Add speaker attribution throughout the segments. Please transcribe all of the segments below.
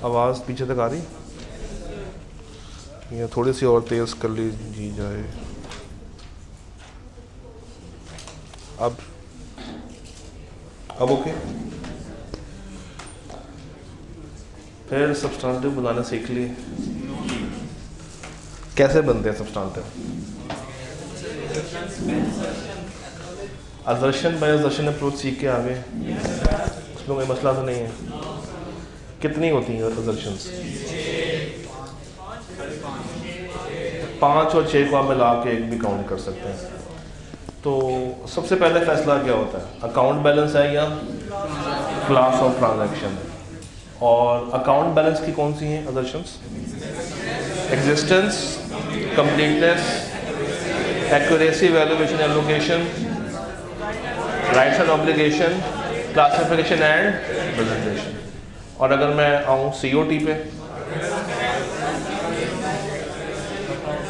Speaker 1: आवाज़ पीछे तक आ रही? या थोड़ी सी और तेज़ कर ली जी जाए। अब ओके। फिर सब्सटेंटिव बनाना सीख लिए। कैसे बनते हैं substantive? Assertion by assertion approach सीख के आ गए, उसमें कोई मसला तो नहीं है। कितनी होती हैं असर्शंस? 5 और 6 को आप मिला के एक भी काउंट कर सकते हैं। तो सबसे पहले फैसला क्या होता है, अकाउंट बैलेंस है या क्लास ऑफ ट्रांजैक्शन? और अकाउंट बैलेंस की कौन सी हैं assertions? Existence, completeness, accuracy, valuation, allocation, rights and obligation, classification and presentation. और अगर मैं आऊँ सीओटी पे,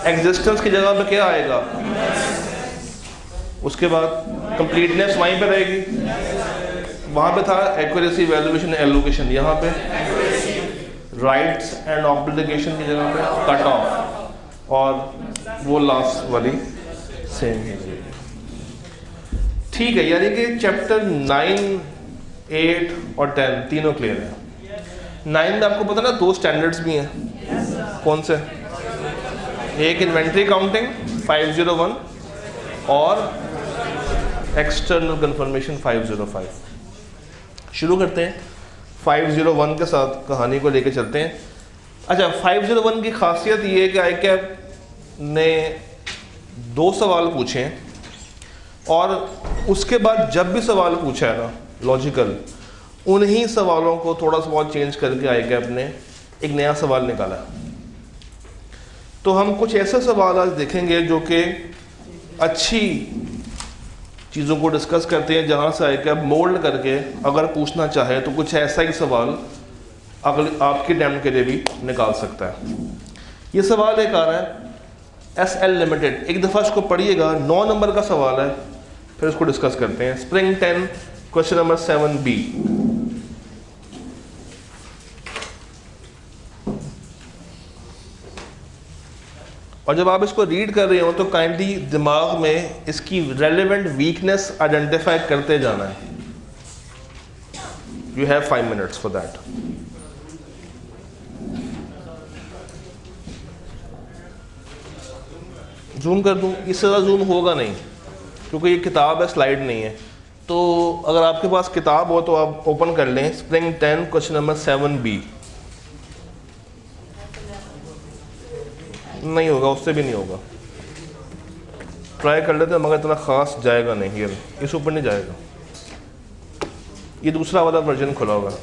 Speaker 1: एग्जिस्टेंस की जगह पे क्या आएगा? उसके बाद कंप्लीटनेस वहीं पे रहेगी, वहाँ पे था एक्यूरेसी, वैल्यूएशन, एलोकेशन। यहाँ पे राइट्स एंड ऑब्लिगेशन की जगह पे कट ऑफ, और वो लास्ट वाली सेम ही रहेगी। ठीक है, यानी कि चैप्टर 9, 8 और 10 तीनों क्लियर है। 9 में आपको पता ना 2 स्टैंडर्ड्स भी हैं। कौन से? एक इन्वेंट्री काउंटिंग 501 और एक्सटर्नल कंफर्मेशन 505। शुरू करते हैं 501 के साथ, कहानी को लेके चलते हैं। अच्छा, 501 की खासियत ये है कि आईकैप ने 2 सवाल पूछे हैं, और उसके बाद जब भी सवाल पूछा है ना लॉजिकल, उन्हीं सवालों को थोड़ा सा बहुत चेंज करके आईकैप ने एक नया सवाल निकाला है। तो हम कुछ ऐसे सवाल आज देखेंगे जो कि अच्छी चीज़ों को डिस्कस करते हैं, जहाँ से आईकैप मोल्ड करके अगर पूछना चाहे तो कुछ ऐसा ही सवाल अगले आपके डैम के लिए भी निकाल सकता है। ये सवाल एक आ रहा है SL लिमिटेड, एक दफ़ा इसको पढ़िएगा, 9 नंबर का सवाल है, फिर इसको डिस्कस करते हैं। Spring 10 question number 7B। और जब आप इसको रीड कर रहे हो तो काइंडली दिमाग में इसकी रेलेवेंट वीकनेस आइडेंटिफाई करते जाना है। You have 5 minutes for that. Zoom कर दूं? इससे ज़्यादा जूम होगा नहीं, क्योंकि ये किताब है, स्लाइड नहीं है। तो अगर आपके पास किताब हो तो आप ओपन कर लें, स्प्रिंग 10 क्वेश्चन नंबर 7B। नहीं होगा, उससे भी नहीं होगा। ट्राई कर लेते हैं, मगर इतना ख़ास जाएगा नहीं। ये इस ऊपर नहीं जाएगा। ये दूसरा वाला वर्जन खुला होगा।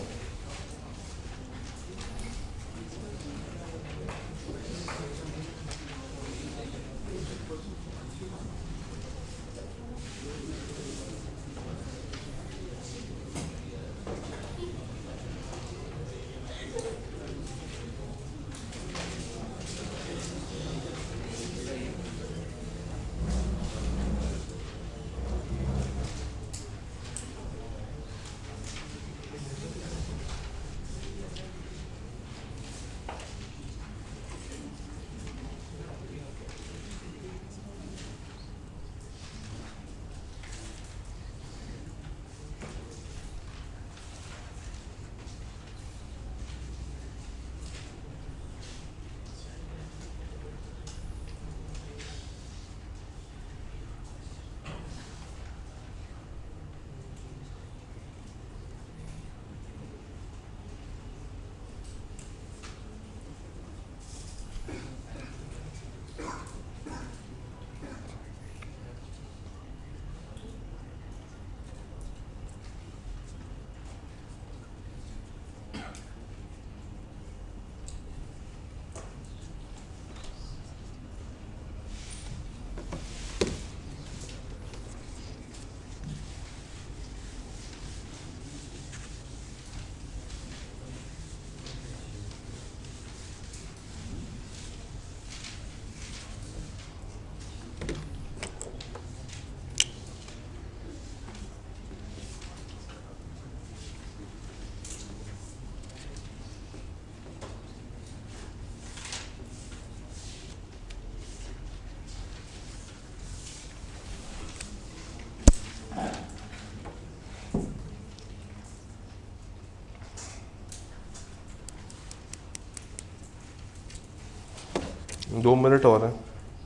Speaker 1: 2 मिनट और हैं,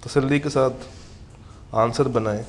Speaker 1: तसल्ली के साथ आंसर बनाएं।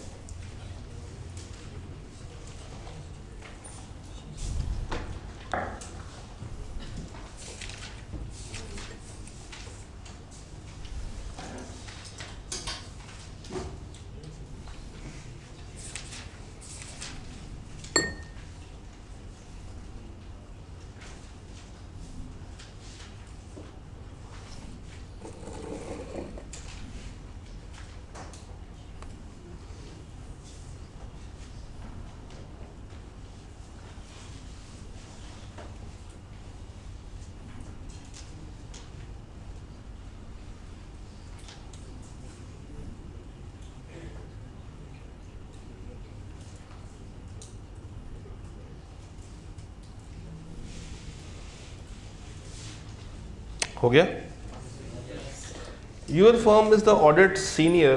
Speaker 1: हो गया? Your firm is the audit senior,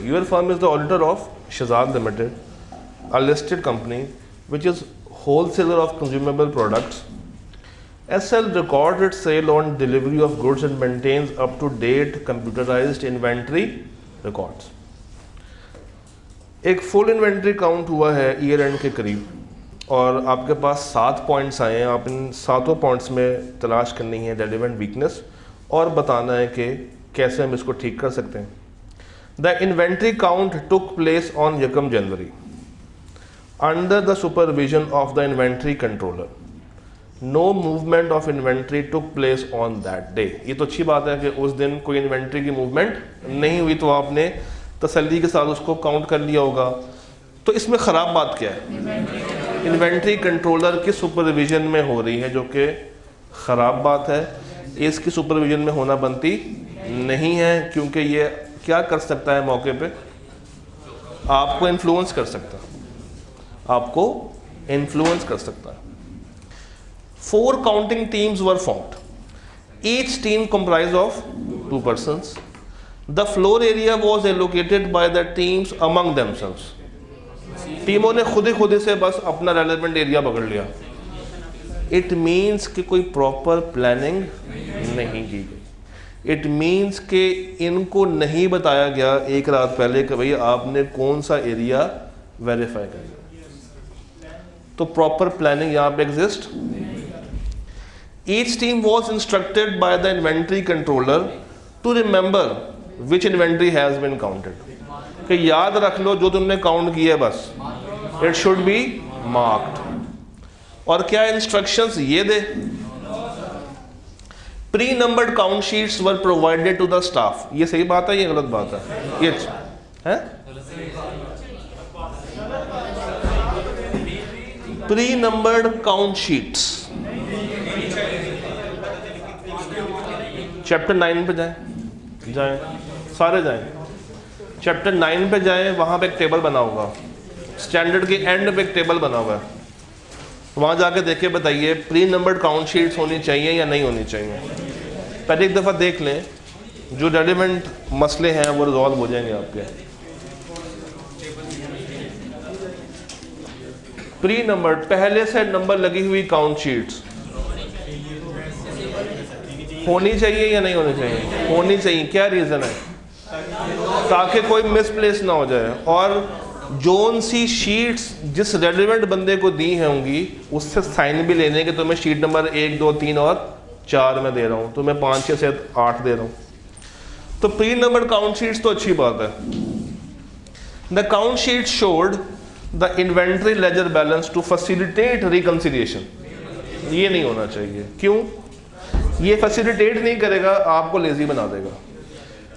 Speaker 1: your firm is the auditor of Shazad Limited, a listed company which is wholesaler of consumable products. SL records its sale on delivery of goods and maintains up to date computerized inventory records. एक full inventory count हुआ है year and के करीब और आपके पास 7 points आए हैं। आप इन 7 पॉइंट्स में तलाश करनी है रेलिवेंट वीकनेस और बताना है कि कैसे हम इसको ठीक कर सकते हैं। The inventory count took place on 1 January under the supervision of the inventory controller. No movement of inventory took place on that day. ये तो अच्छी बात है कि उस दिन कोई इन्वेंट्री की मूवमेंट नहीं हुई, तो आपने तसल्ली के साथ उसको काउंट कर लिया होगा। तो इसमें ख़राब बात क्या है? इन्वेंट्री कंट्रोलर की सुपरविजन में हो रही है, जो कि ख़राब बात है। इसकी सुपरविजन में होना बनती नहीं है, क्योंकि ये क्या कर सकता है मौके पे? आपको इन्फ्लुएंस कर सकता है, आपको इन्फ्लुएंस कर सकता है। 4 counting teams were formed, each team comprised of 2 persons. The floor area was allocated by the teams among themselves. टीमों ने खुद ही से बस अपना रेलेवेंट एरिया पकड़ लिया। इट मीन्स कि कोई प्रॉपर प्लानिंग नहीं की गई। इट मीन्स कि इनको नहीं बताया गया एक रात पहले कि भाई आपने कौन सा एरिया वेरीफाई करना। तो प्रॉपर प्लानिंग यहाँ पे exist. Each team was instructed by the inventory controller to remember which inventory has been counted. कि याद रख लो जो तुमने काउंट किया है, बस इट शुड बी मार्क्ड। और क्या इंस्ट्रक्शंस ये दे? Pre numbered count sheets were provided to the staff. ये सही बात है, ये गलत बात है? ये है pre numbered count sheets. Chapter 9 पे जाएं, सारे जाएं। चैप्टर 9 पे जाएं, वहाँ पे एक टेबल बना होगा, स्टैंडर्ड के एंड पे एक टेबल बना हुआ है। वहाँ जाके देखे, बताइए प्री नंबर्ड काउंट शीट्स होनी चाहिए या नहीं होनी चाहिए। पहले एक दफ़ा देख लें, जो रेलिवेंट मसले हैं वो रिजॉल्व हो जाएंगे आपके। प्री नंबर्ड, पहले से नंबर लगी हुई काउंट शीट्स होनी चाहिए या नहीं होनी चाहिए? होनी चाहिए। क्या रीज़न है? ताकि कोई मिसप्लेस ना हो जाए। और जोन सी शीट्स जिस रेलिवेंट बंदे को दी होंगी उससे साइन भी लेने के, तुम्हें शीट नंबर 1, 2, 3 और 4 में दे रहा हूँ, तुम्हें 5, 6, 7, 8 दे रहा हूँ। तो प्री नंबर्ड काउंट शीट्स तो अच्छी बात है। The count sheet showed the inventory ledger balance to facilitate reconciliation. ये नहीं होना चाहिए। क्यों? ये फैसिलिटेट नहीं करेगा, आपको लेजी बना देगा।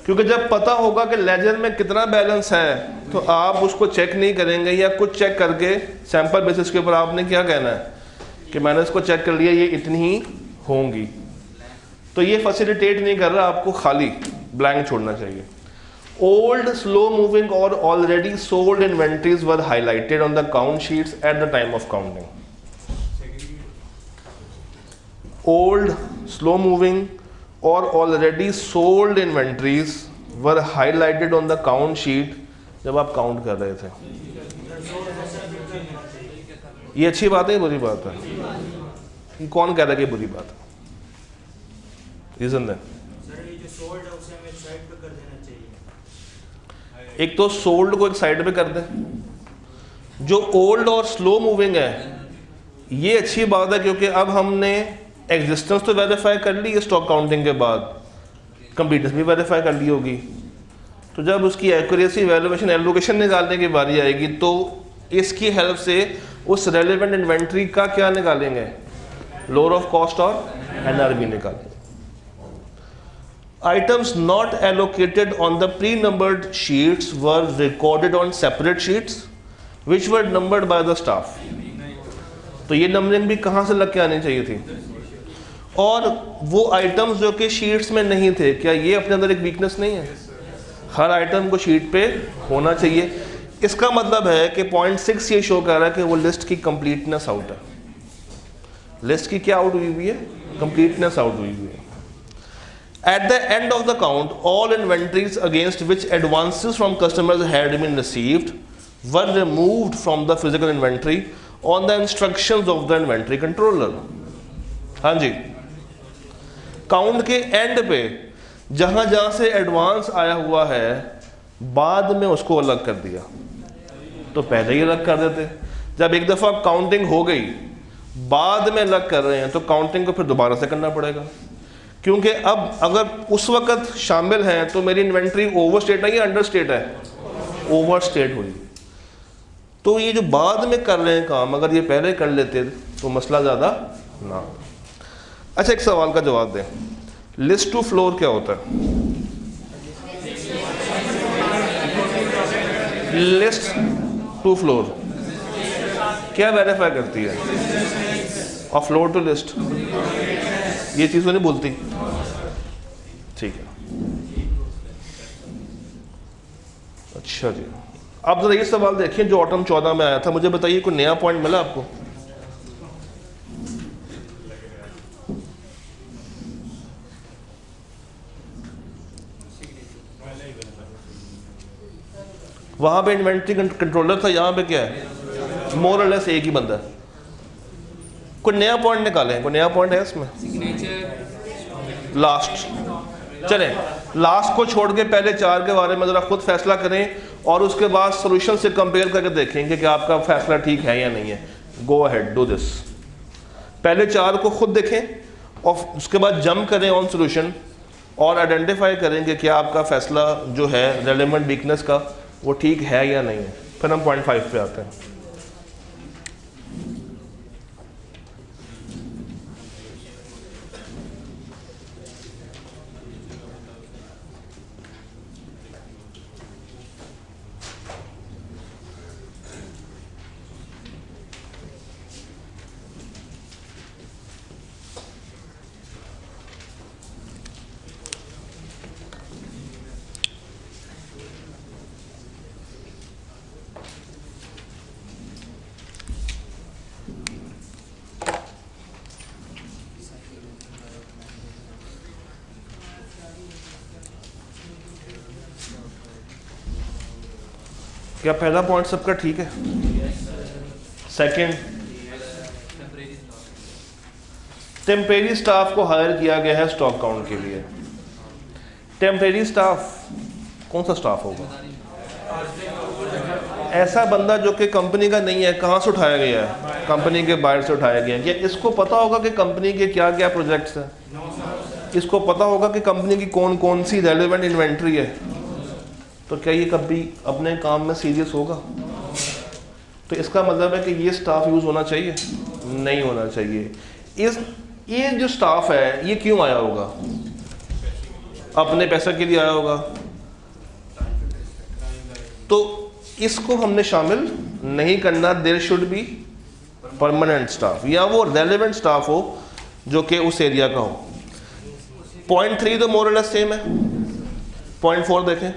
Speaker 1: क्योंकि जब पता होगा कि लेजर में कितना बैलेंस है, तो आप उसको चेक नहीं करेंगे, या कुछ चेक करके सैंपल बेसिस के ऊपर आपने क्या कहना है कि मैंने इसको चेक कर लिया, ये इतनी ही होंगी। तो ये फैसिलिटेट नहीं कर रहा, आपको खाली ब्लैंक छोड़ना चाहिए। ओल्ड, स्लो मूविंग और already sold inventories were highlighted on the count sheets at the time of counting. Old, slow moving और already sold inventories were highlighted on the count sheet जब आप काउंट कर रहे थे। ये अच्छी बात है, बुरी बात है? ये कौन कह रहा है कि बुरी बात है? रीजन है। एक तो सोल्ड को एक साइड पे कर दें, जो ओल्ड और स्लो मूविंग है ये अच्छी बात है क्योंकि अब हमने एग्जिस्टेंस तो वेरीफाई कर ली है स्टॉक काउंटिंग के बाद, कंप्लीटनेस भी वेरीफाई कर ली होगी, तो जब उसकी एक्यूरेसी वैल्यूएशन एलोकेशन निकालने की बारी आएगी तो इसकी हेल्प से उस रेलेवेंट इन्वेंट्री का क्या निकालेंगे, लोअर ऑफ कॉस्ट और एनआरवी निकालेंगे। Items not allocated on the pre-numbered sheets were recorded on separate sheets which were numbered by the staff। तो ये नंबरिंग भी कहाँ से लग के आनी चाहिए थी, और वो आइटम्स जो कि शीट्स में नहीं थे, क्या ये अपने अंदर एक वीकनेस नहीं है? हर आइटम को शीट पे होना चाहिए। इसका मतलब है कि पॉइंट 6 ये शो कर रहा है कि वो लिस्ट की कंप्लीटनेस आउट है। लिस्ट की क्या आउट हुई हुई है? कंप्लीटनेस आउट हुई हुई है। At the end of the count, all inventories against which advances from customers had been received were removed from the physical inventory on the instructions of the inventory controller। हाँ जी, count के and पे जहां जहां से advance आया हुआ है बाद में उसको अलग कर दिया, तो पहले ही अलग कर देते। जब एक दफ़ा काउंटिंग हो गई बाद में अलग कर रहे हैं तो काउंटिंग को फिर दोबारा से करना पड़ेगा, क्योंकि अब अगर उस वक़्त शामिल हैं तो मेरी इन्वेंट्री ओवर स्टेट है या अंडर स्टेट है? ओवर स्टेट हुई। तो ये जो बाद में कर रहे हैं काम, अगर ये पहले कर लेते तो मसला ज़्यादा ना। अच्छा, एक सवाल का जवाब दें, लिस्ट टू फ्लोर क्या होता है? लिस्ट टू फ्लोर क्या वेरीफाई करती है? और फ्लोर टू लिस्ट ये चीज़ तो नहीं बोलती। ठीक है, अच्छा जी। अब जरा ये सवाल देखिए जो ऑटम 14 में आया था, मुझे बताइए कोई नया पॉइंट मिला आपको? वहां पे इन्वेंट्री कंट्रोलर था, यहाँ पे क्या है? मोर और लेस एक ही बंदा है। कोई नया पॉइंट निकालें, कोई नया पॉइंट है इसमें? लास्ट, चलें लास्ट को छोड़ के पहले 4 के बारे में ज़रा खुद फैसला करें और उसके बाद सोल्यूशन से कंपेयर करके देखेंगे कि आपका फैसला ठीक है या नहीं है। Go ahead, do this. पहले 4 को खुद देखें और उसके बाद जंप करें ऑन सोल्यूशन और आइडेंटिफाई करेंगे क्या आपका फैसला जो है रेलेवेंट वीकनेस का वो ठीक है या नहीं है। फिर हम पॉइंट 5 पे आते हैं। क्या पहला पॉइंट सबका ठीक है? सेकंड, टेम्परेरी स्टाफ को हायर किया गया है स्टॉक काउंट के लिए। टेम्परेरी स्टाफ कौन सा स्टाफ होगा? ऐसा बंदा जो कि कंपनी का नहीं है। कहाँ से उठाया गया है? कंपनी के बाहर से उठाया गया है। क्या इसको पता होगा कि कंपनी के क्या क्या प्रोजेक्ट्स हैं? इसको पता होगा कि कंपनी की कौन कौन सी रेलेवेंट इन्वेंट्री है? तो क्या ये कभी अपने काम में सीरियस होगा? तो इसका मतलब है कि ये स्टाफ यूज़ होना चाहिए? नहीं होना चाहिए। ये जो स्टाफ है ये क्यों आया होगा? अपने पैसे के लिए आया होगा। तो इसको हमने शामिल नहीं करना। There should be permanent staff या वो रेलेवेंट स्टाफ हो जो कि उस एरिया का हो। पॉइंट 3 तो मोर और लेस सेम है। पॉइंट 4 देखें,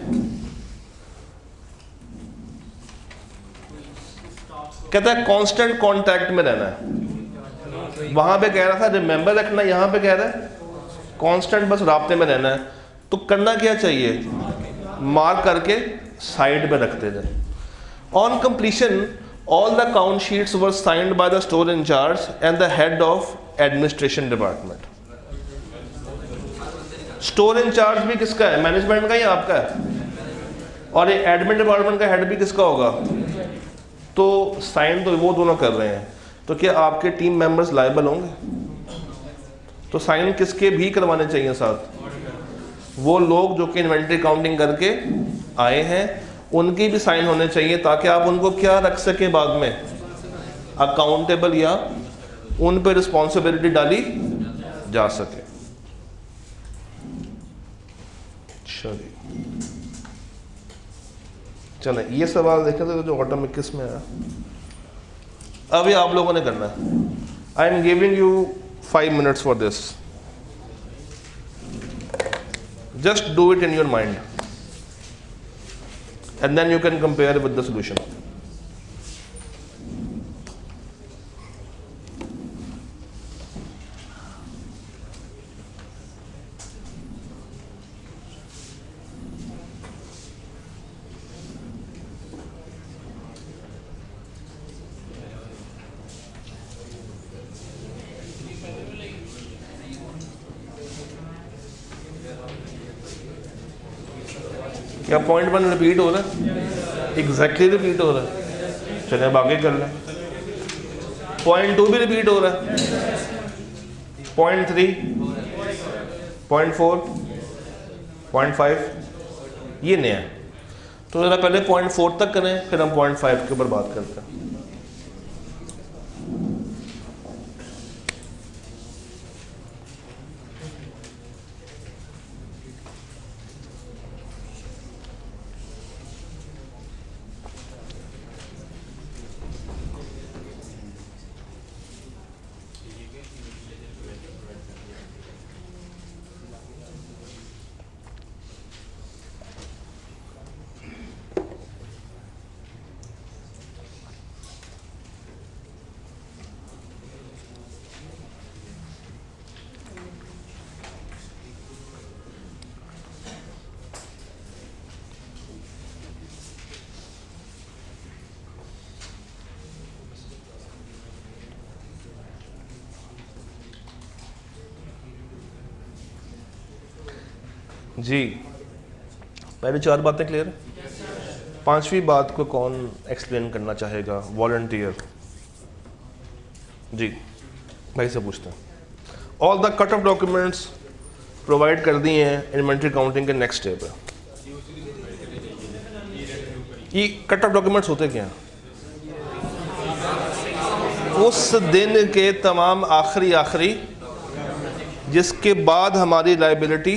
Speaker 1: कहता है कांस्टेंट कांटेक्ट में रहना है। वहां पे कह रहा था रिमेंबर रखना, यहाँ पे कह रहा है कांस्टेंट बस राब्ते में रहना है। तो करना क्या चाहिए? मार्क करके साइड पे रखते जाए। On completion all the count sheets were signed by the store incharge and the head of administration department. Store incharge भी किसका है? मैनेजमेंट का या आपका है? और ये एडमिन डिपार्टमेंट का हेड भी किसका होगा? तो साइन तो वो दोनों कर रहे हैं, तो क्या आपके टीम मेंबर्स लायबल होंगे? तो साइन किसके भी करवाने चाहिए साथ? वो लोग जो कि इन्वेंट्री काउंटिंग करके आए हैं उनकी भी साइन होने चाहिए, ताकि आप उनको क्या रख सके बाद में, अकाउंटेबल, या उन पर रिस्पॉन्सिबिलिटी डाली जा सके। चले ये सवाल देखें तो जो ऑटोमेटिक किस में आया, अब ये आप लोगों ने करना है। I am giving you 5 minutes for this. Just do it in your mind and then you can compare with the solution. क्या पॉइंट 1 रिपीट हो रहा है? एग्जैक्टली रिपीट हो रहा है। चलिए अब आगे कर लें। पॉइंट 2 भी रिपीट हो रहा है, पॉइंट 3, पॉइंट 4, पॉइंट 5, ये नया है। तो ज़रा पहले पॉइंट 4 तक करें, फिर हम पॉइंट 5 के ऊपर बात करते हैं। जी पहले 4 बातें क्लियर है? 5वीं बात को कौन एक्सप्लेन करना चाहेगा? वॉलंटियर। जी भाई से पूछते हैं। All the cut off documents provide कर दिए हैं इन्वेंट्री काउंटिंग के नेक्स्ट स्टेप है। ये कट ऑफ डॉक्यूमेंट्स होते क्या हैं? उस दिन के तमाम आखिरी जिसके बाद हमारी लायबिलिटी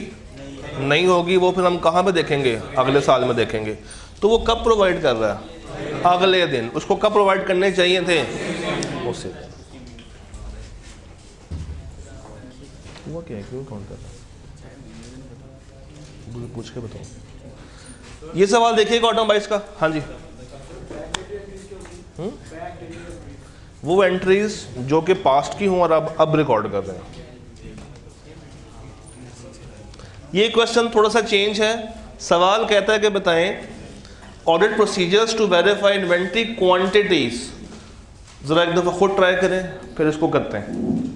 Speaker 1: नहीं होगी, वो फिर हम कहाँ पे देखेंगे? अगले साल में देखेंगे। तो वो कब प्रोवाइड कर रहा है? अगले दिन। उसको कब प्रोवाइड करने चाहिए थे? उसे। हुआ क्या है, क्यों काउंट कर रहा है? पूछ के बताओ। ये सवाल देखिएगा ऑटम 22 का। हाँ जी। वो एंट्रीज जो कि पास्ट की हों और अब रिकॉर्ड कर रहे हैं। ये क्वेश्चन थोड़ा सा चेंज है। सवाल कहता है कि बताएं audit procedures to verify inventory quantities. जरा एक दफा खुद ट्राई करें, फिर इसको करते हैं।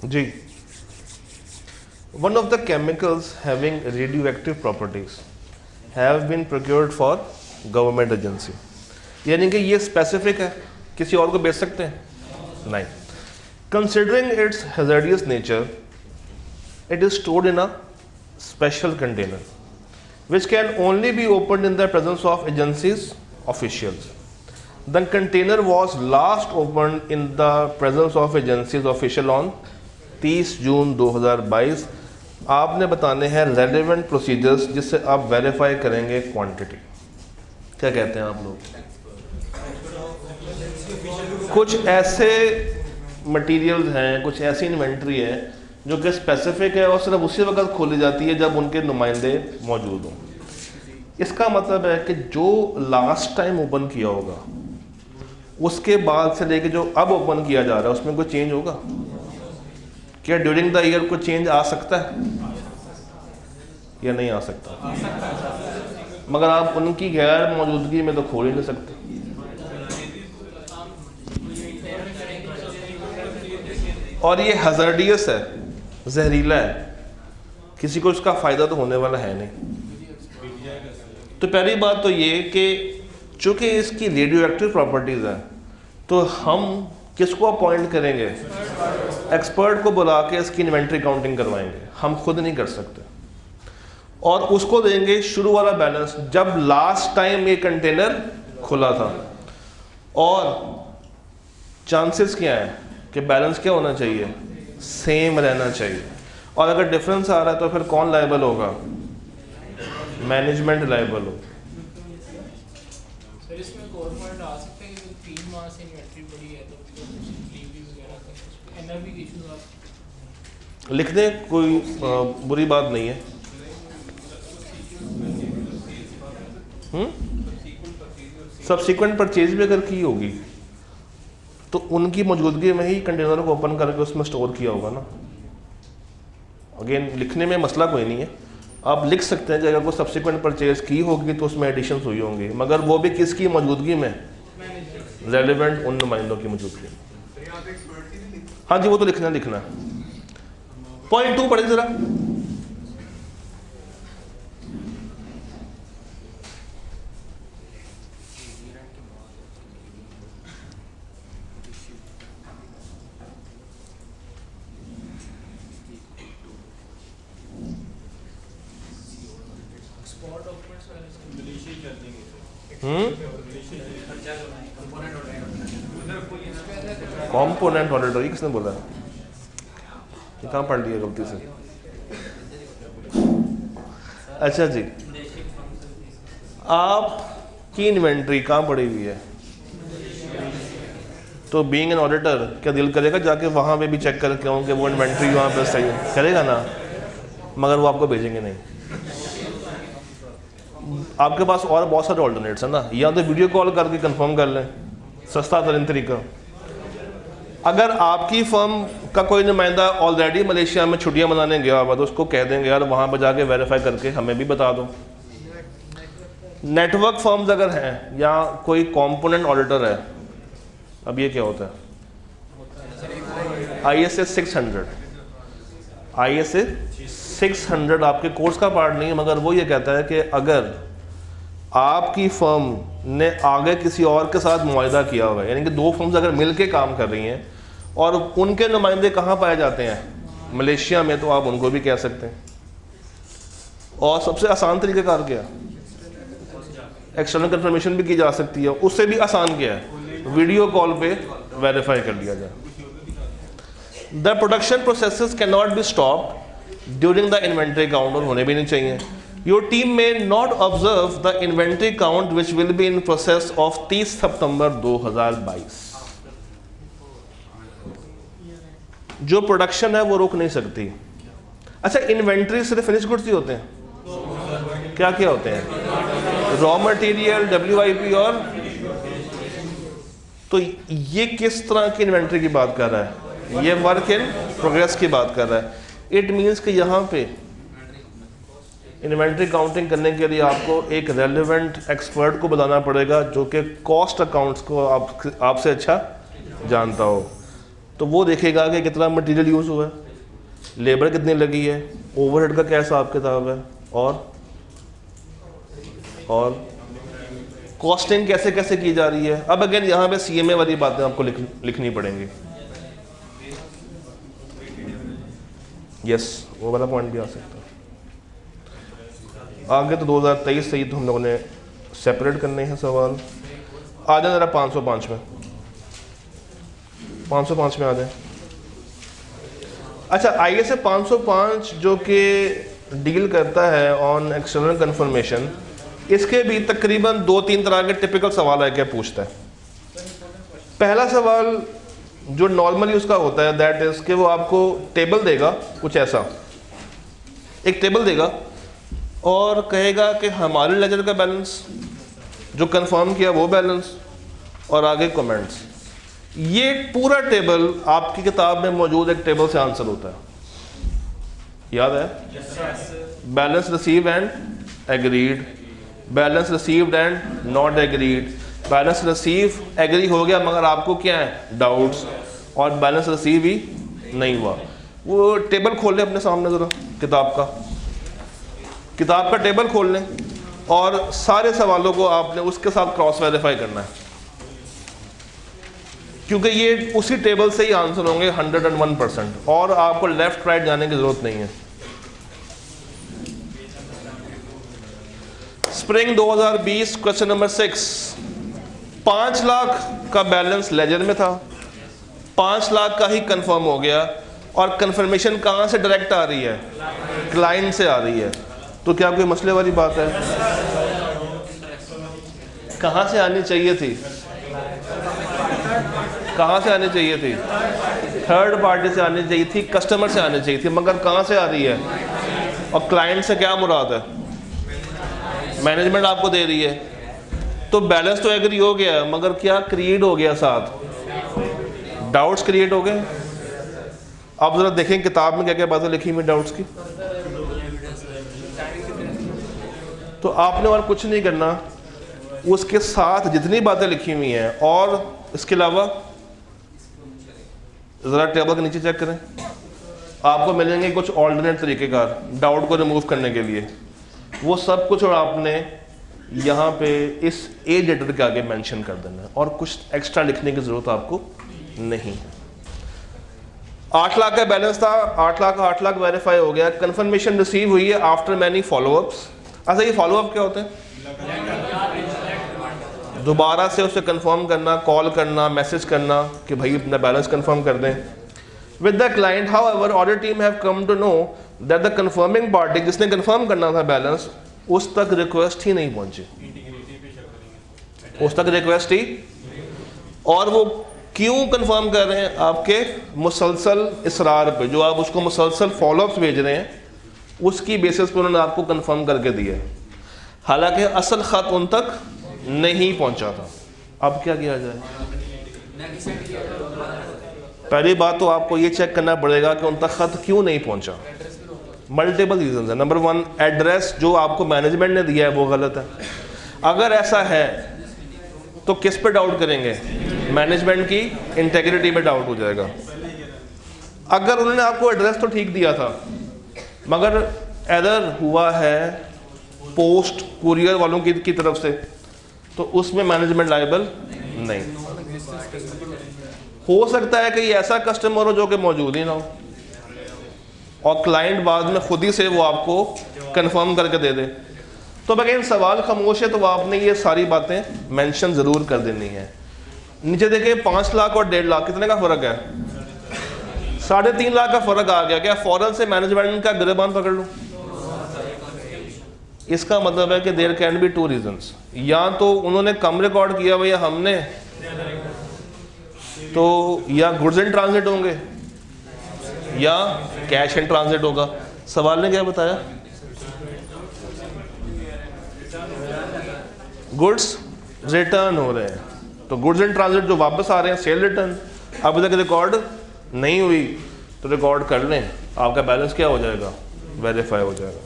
Speaker 1: जी, one of the chemicals having radioactive properties have been procured for government agency, यानी कि ये स्पेसिफिक है, किसी और को बेच सकते हैं नहीं. Considering it's hazardous nature, it is stored in a special container which can only be opened in the presence of agency's officials. The container was last opened in the presence of agency's official on 30 जून 2022. आपने बताने हैं relevant procedures जिससे आप verify करेंगे quantity. क्या कहते हैं आप लोग? कुछ ऐसे materials हैं, कुछ ऐसी inventory है जो कि स्पेसिफिक है और सिर्फ उसी वक्त खोली जाती है जब उनके नुमाइंदे मौजूद हों. इसका मतलब है कि जो लास्ट टाइम ओपन किया होगा उसके बाद से लेके जो अब ओपन किया जा रहा है उसमें कोई चेंज होगा क्या? ड्यूरिंग द ईयर कोई चेंज आ सकता है या नहीं आ सकता? मगर आप उनकी गैर मौजूदगी में तो खोल ही नहीं सकते. और ये हज़ार्डियस है, जहरीला है, किसी को इसका फ़ायदा तो होने वाला है नहीं. तो पहली बात तो ये कि चूँकि इसकी रेडियोएक्टिव प्रॉपर्टीज़ हैं तो हम किसको अपॉइंट करेंगे? एक्सपर्ट को बुला के इसकी इन्वेंट्री काउंटिंग करवाएंगे, हम खुद नहीं कर सकते. और उसको देंगे शुरू वाला बैलेंस जब लास्ट टाइम ये कंटेनर खुला था. और चांसेस क्या हैं कि बैलेंस क्या होना चाहिए? सेम रहना चाहिए. और अगर डिफरेंस आ रहा है तो फिर कौन लायबल होगा? मैनेजमेंट लायबल हो.
Speaker 2: सर इसमें एक और पॉइंट आ सकता है कि 3 माह से इन्वेंट्री पड़ी है तो लीव वगैरह का एनआरबी के इश्यूज आ सकते हैं.
Speaker 1: लिख दें, कोई बुरी बात नहीं है. सब्सिक्वेंट परचेज भी अगर की होगी तो उनकी मौजूदगी में ही कंटेनर को ओपन करके उसमें स्टोर किया होगा ना. अगेन लिखने में मसला कोई नहीं है, आप लिख सकते हैं कि अगर कोई सब्सिक्वेंट परचेज की होगी तो उसमें एडिशंस हुई होंगी, मगर वो भी किसकी मौजूदगी में? रेलेवेंट उन नुमाइंदों की मौजूदगी में. हाँ जी, वो तो लिखना. पॉइंट 2 पढ़े जरा. कॉम्पोनेंट ऑडिटर, ये किसने बोला? ये कहाँ पढ़ लिया गलती से? अच्छा जी, आपकी इन्वेंट्री कहाँ पड़ी हुई है? तो बीइंग एन ऑडिटर क्या दिल करेगा जाके वहाँ पे भी चेक करके आऊँ कि वो इन्वेंट्री वहाँ पे सही है? करेगा ना, मगर वो आपको भेजेंगे नहीं. आपके पास और बहुत सारे ऑल्टरनेट्स हैं ना, या तो वीडियो कॉल करके कंफर्म कर लें, सस्ता तरीन तरीका. अगर आपकी फर्म का कोई नुमाइंदा ऑलरेडी मलेशिया में छुट्टियां मनाने गया हुआ तो उसको कह देंगे यार वहाँ पर जाके वेरीफाई करके हमें भी बता दो. नेटवर्क फर्म्स अगर हैं या कोई कंपोनेंट ऑडिटर है, अब ये क्या होता है? ISA 600. ISA 600 आपके कोर्स का पार्ट नहीं है, मगर वो ये कहता है कि अगर आपकी फर्म ने आगे किसी और के साथ मुआहदा किया हुआ है, यानी कि 2 फर्म्स अगर मिल के काम कर रही हैं और उनके नुमाइंदे कहाँ पाए जाते हैं? मलेशिया में, तो आप उनको भी कह सकते हैं. और सबसे आसान तरीक़ाकार क्या है? एक्सटर्नल कंफर्मेशन भी की जा सकती है. उससे भी आसान क्या है? वीडियो कॉल पे वेरीफाई कर लिया जाए. The production processes can not be stopped during the inventory count, और होने भी नहीं चाहिए. Your team may not observe the inventory count which will be in process of 30 सितंबर 2022. जो प्रोडक्शन है वो रोक नहीं सकती. अच्छा, इन्वेंट्री सिर्फ फिनिश गुड्स ही होते हैं? क्या क्या होते हैं? रॉ मटेरियल, WIP, और तो ये किस तरह की इन्वेंट्री की बात कर रहा है? ये वर्क इन प्रोग्रेस की बात कर रहा है. इट मीन्स कि यहाँ पे इन्वेंट्री काउंटिंग करने के लिए आपको एक रेलेवेंट एक्सपर्ट को बुलाना पड़ेगा जो कि कॉस्ट अकाउंट्स को आपसे अच्छा जानता हो. तो वो देखेगा कि कितना मटेरियल यूज़ हुआ है, लेबर कितनी लगी है, ओवरहेड का क्या हिसाब किताब है, और कॉस्टिंग कैसे कैसे की जा रही है। अब अगेन यहाँ पे CMA वाली बातें आपको लिखनी पड़ेंगी। यस, वो वाला पॉइंट भी आ सकता है। आगे तो 2023 से ही तो हम लोगों ने सेपरेट करने हैं सवाल। आ जाए ज़रा 505 में, 505 में आ जाए। अच्छा, ISA 505 जो कि डील करता है ऑन एक्सटर्नल कंफर्मेशन, इसके भी तकरीबन 2-3 तरह के टिपिकल सवाल है क्या पूछता है। पहला सवाल जो नॉर्मली उसका होता है दैट इज कि वो आपको टेबल देगा, कुछ ऐसा एक टेबल देगा और कहेगा कि हमारे लेजर का बैलेंस जो कंफर्म किया वो बैलेंस, और आगे कमेंट्स। ये पूरा टेबल आपकी किताब में मौजूद एक टेबल से आंसर होता है, याद है? Balance receive and agreed, balance received and not agreed, balance receive agree हो गया मगर आपको क्या है डाउट्स, और बैलेंस रिसीव ही नहीं हुआ। वो टेबल खोल लें अपने सामने ज़रा, किताब का टेबल खोल लें और सारे सवालों को आपने उसके साथ क्रॉस वेरीफाई करना है, क्योंकि ये उसी टेबल से ही आंसर होंगे 101%, और आपको लेफ्ट राइट जाने की ज़रूरत नहीं है। स्प्रिंग 2020 क्वेश्चन नंबर 6, 5 लाख का बैलेंस लेजर में था, 5 लाख का ही कंफर्म हो गया, और कंफर्मेशन कहाँ से डायरेक्ट आ रही है? क्लाइंट से आ रही है। तो क्या कोई मसले वाली बात है? कहाँ से आनी चाहिए थी? कहाँ से आनी चाहिए थी? थर्ड पार्टी से आनी चाहिए थी, कस्टमर से आनी चाहिए थी, मगर कहाँ से आ रही है? और क्लाइंट से क्या मुराद है? मैनेजमेंट आपको दे रही है। तो बैलेंस तो एग्री हो गया, मगर क्या क्रिएट हो गया? साथ डाउट्स क्रिएट हो गए। अब जरा देखें किताब में क्या क्या बातें लिखी हुई डाउट्स की। तो आपने और कुछ नहीं करना, उसके साथ जितनी बातें लिखी हुई हैं और इसके अलावा ज़रा टेबल के नीचे चेक करें, आपको मिलेंगे कुछ ऑल्टरनेट तरीक़ेकार डाउट को रिमूव करने के लिए। वो सब कुछ और आपने यहाँ पे इस ए लेटर के आगे मेंशन कर देना है, और कुछ एक्स्ट्रा लिखने की ज़रूरत आपको नहीं है। 8 लाख का बैलेंस था, 8 लाख वेरीफाई हो गया, कंफर्मेशन रिसीव हुई है आफ्टर मैनी फॉलोअप्स। अच्छा, ये फॉलोअप क्या होते हैं? दोबारा से उसे कंफर्म करना, कॉल करना, मैसेज करना कि भाई अपना बैलेंस कंफर्म कर दें। With the client however audit team have come to know that the confirming party, जिसने कंफर्म करना था बैलेंस, उस तक रिक्वेस्ट ही नहीं पहुंची, उस तक रिक्वेस्ट ही। और वो क्यों कंफर्म कर रहे हैं? आपके मुसलसल इसरार पे, जो आप उसको मुसलसल फॉलोअप्स भेज रहे हैं, उसकी बेसिस पर उन्होंने आपको कंफर्म करके दिया, हालांकि असल खत उन तक नहीं पहुंचा था। अब क्या किया जाए? पहली बात तो आपको ये चेक करना पड़ेगा कि उन तक खत क्यों नहीं पहुंचा। मल्टीपल रीजन है। नंबर 1, एड्रेस जो आपको मैनेजमेंट ने दिया है वो गलत है। अगर ऐसा है तो किस पे डाउट करेंगे? मैनेजमेंट की इंटेग्रिटी पे डाउट हो जाएगा। अगर उन्होंने आपको एड्रेस तो ठीक दिया था, मगर एरर हुआ है पोस्ट कुरियर वालों की तरफ से, तो उसमें मैनेजमेंट लायबल नहीं। हो सकता है कि ये ऐसा कस्टमर हो जो कि मौजूद ही ना हो, और क्लाइंट बाद में खुद ही से वो आपको कंफर्म करके दे दे। तो अगेन सवाल खामोश है, तो आपने ये सारी बातें मेंशन ज़रूर कर देनी है। नीचे देखिए 5 लाख और 1.5 लाख कितने का फ़र्क है? 3.5 लाख का फ़र्क आ गया। क्या फ़ौरन से मैनेजमेंट का गिरबान पकड़ लूँ? इसका मतलब है कि देयर कैन बी 2 रीजंस। या तो उन्होंने कम रिकॉर्ड किया भैया हमने, तो या गुड्स इन ट्रांजिट होंगे या कैश इन ट्रांजिट होगा। सवाल ने क्या बताया? गुड्स रिटर्न हो रहे हैं, तो गुड्स इन ट्रांजिट जो वापस आ रहे हैं, सेल रिटर्न। अब तक रिकॉर्ड नहीं हुई तो रिकॉर्ड कर लें, आपका बैलेंस क्या हो जाएगा? वेरीफाई हो जाएगा।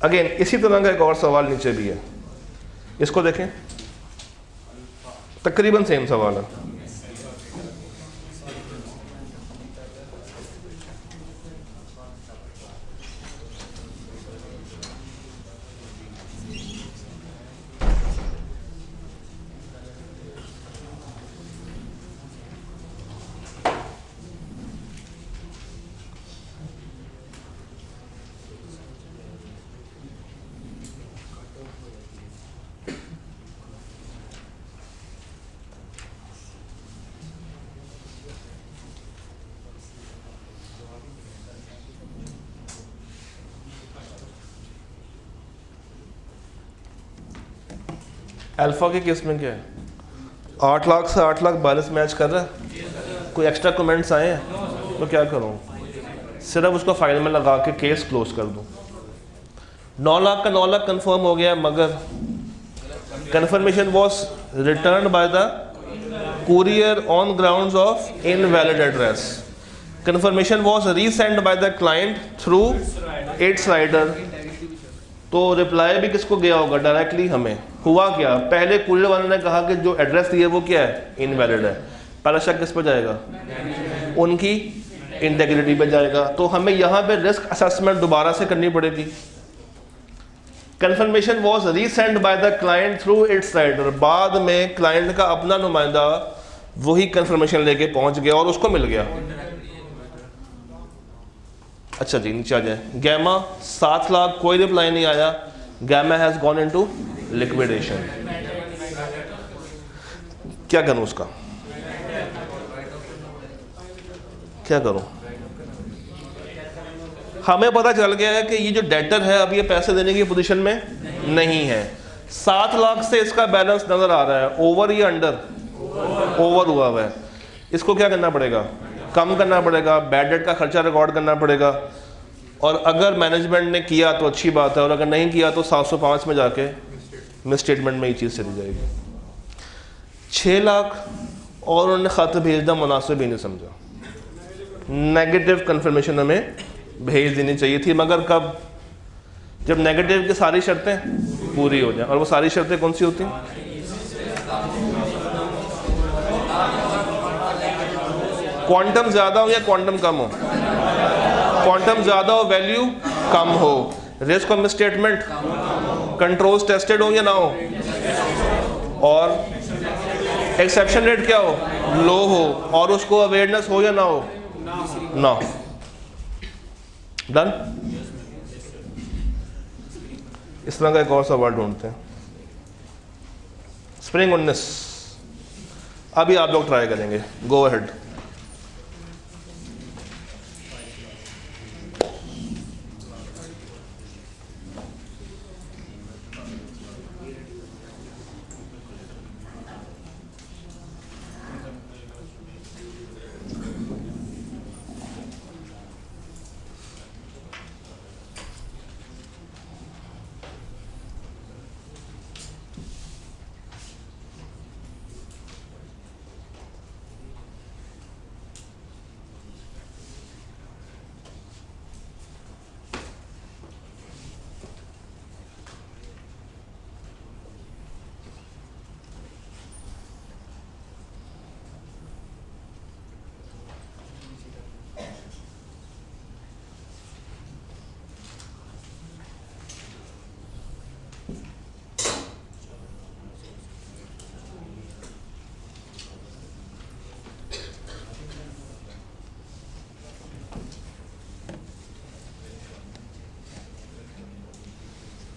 Speaker 1: अगेन इसी तरह का एक और सवाल नीचे भी है, इसको देखें, तकरीबन सेम सवाल है। अल्फा के केस में क्या है, 8 लाख से 8 लाख बैलेंस मैच कर रहा है, कोई एक्स्ट्रा कमेंट्स आए हैं तो क्या करूँ, सिर्फ उसको फाइल में लगा के केस क्लोज कर दूँ। 9 लाख का 9 लाख कंफर्म हो गया, मगर confirmation was return by the courier on grounds of invalid address. Confirmation was resend by the client through its rider. तो रिप्लाई भी किसको गया होगा, डायरेक्टली हमें। हुआ क्या, पहले कुरियर वाले ने कहा कि जो एड्रेस दिया वो क्या है, इनवैलिड है। पहला शक किस पर जाएगा, उनकी इंटेग्रिटी पे जाएगा। तो हमें यहाँ पे रिस्क असेसमेंट दोबारा से करनी पड़ेगी। Confirmation was resend by the client through its rider. बाद में क्लाइंट का अपना नुमाइंदा वही कंफर्मेशन लेके पहुंच गया और उसको मिल गया। अच्छा जी, नीचे आ जाए। गैमा 7 लाख, कोई रिप्लाई नहीं आया। Gamma has gone into liquidation. क्या करूं उसका, क्या करूं? हमें पता चल गया है कि ये जो डेटर है अब ये पैसे देने की पोजीशन में नहीं है। 7 लाख से इसका बैलेंस नजर आ रहा है, ओवर या अंडर, ओवर हुआ हुआ है। इसको क्या करना पड़ेगा, कम करना पड़ेगा, बैड डेट का खर्चा रिकॉर्ड करना पड़ेगा। और अगर मैनेजमेंट ने किया तो अच्छी बात है, और अगर नहीं किया तो 705 में जाके मिस स्टेटमेंट में ये चीज़ चली जाएगी। 6 लाख और उन्होंने खत भेजना मुनासिब ही नहीं समझा। नेगेटिव कंफर्मेशन हमें भेज देनी चाहिए थी, मगर कब, जब नेगेटिव की सारी शर्तें पूरी हो जाए। और वो सारी शर्तें कौन सी होती हैं, क्वांटम ज़्यादा हो या क्वांटम कम हो, क्वांटम ज़्यादा हो वैल्यू कम हो, risk of mis statement controls tested हो या ना हो, और एक्सेप्शन रेट क्या हो, लो हो, और उसको अवेयरनेस हो या ना हो, ना। डन। इस तरह का एक और सवाल ढूंढते हैं। स्प्रिंग 19 अभी आप लोग ट्राई करेंगे, गो अहेड।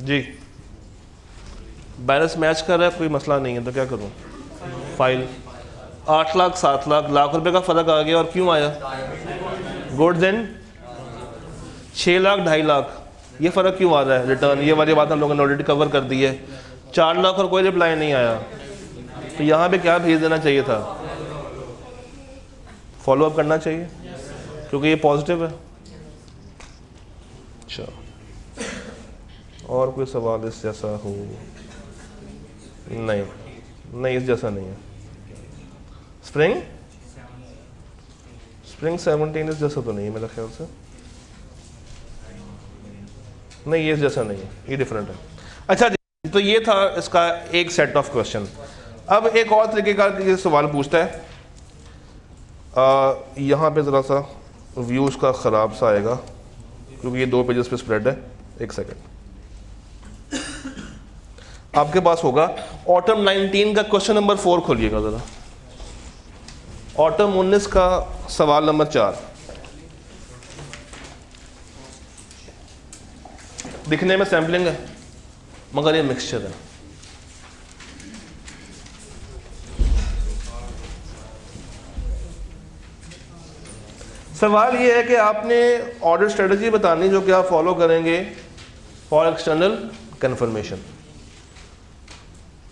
Speaker 1: जी, बैलेंस मैच कर रहा है, कोई मसला नहीं है, तो क्या करूं, फाइल 8 लाख 7 लाख, लाख रुपए का फ़र्क आ गया। और क्यों आया, गुड्स इन 6 लाख 2.5 लाख, ये फ़र्क क्यों आ रहा है, रिटर्न, ये वाली बात हम लोगों ने ऑलरेडी कवर कर दी है। 4 लाख और कोई रिप्लाई नहीं आया, तो यहाँ पे क्या भेज देना चाहिए था, फॉलो अप करना चाहिए, क्योंकि ये पॉजिटिव है। अच्छा, और कोई सवाल इस जैसा हो? नहीं, नहीं इस जैसा नहीं है। स्प्रिंग 17 इस जैसा तो नहीं है मेरे ख्याल से, नहीं ये इस जैसा नहीं है, ये डिफरेंट है। अच्छा जी, तो ये था इसका एक सेट ऑफ क्वेश्चन। अब एक और तरीके का ये सवाल पूछता है, यहाँ पे ज़रा सा व्यू उसका ख़राब सा आएगा क्योंकि ये 2 पेजेस पे स्प्रेड है। एक सेकेंड, आपके पास होगा ऑटम 19 का क्वेश्चन नंबर 4 खोलिएगा ज़रा। ऑटम 19 का सवाल नंबर 4। दिखने में सैम्पलिंग है मगर ये मिक्सचर है। सवाल ये है कि आपने ऑडिट स्ट्रेटजी बतानी जो कि आप फॉलो करेंगे फॉर एक्सटर्नल कंफर्मेशन।